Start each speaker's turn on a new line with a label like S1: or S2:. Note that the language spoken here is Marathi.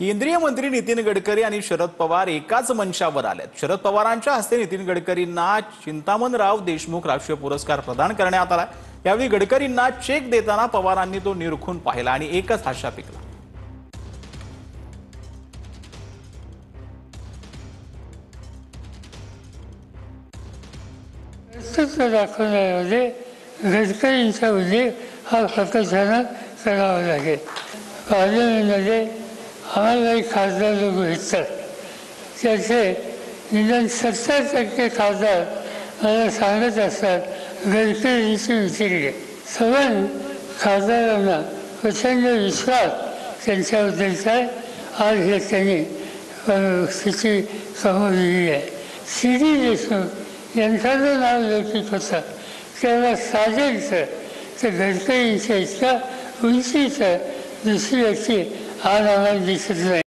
S1: केंद्रीय मंत्री नितीन गडकरी आणि शरद पवार एकाच मंचावर आलेत। शरद पवारांच्या हस्ते नितीन गडकरींना चिंतामणराव देशमुख राष्ट्रीय पुरस्कार प्रदान करण्यात आला। यावेळी गडकरींना चेक देताना पवारांनी तो निरखून पाहिला आणि एकच हास्य पिकला।
S2: दाखवण्यामध्ये गडकरींचा उल्लेख हा सातत्यानं करावा लागेल। पार्लमेंटमध्ये आम्हाला काही खासदार लोक भेटतात, त्याचे निदान 70% खासदार मला सांगत असतात गडकरींची मिटिंग आहे। सर्व खासदारांना प्रचंड विश्वास त्यांच्याबद्दलचा आज हे त्यांनी स्थिती कमवलेली आहे। सी.डी. देशमुख यांचं जर नाव लौकिक होतं तेव्हा साजेलचं तर गडकरींच्या इतका उंचीचं दुसरी व्यक्ती आज आम्हाला दिसत नाही।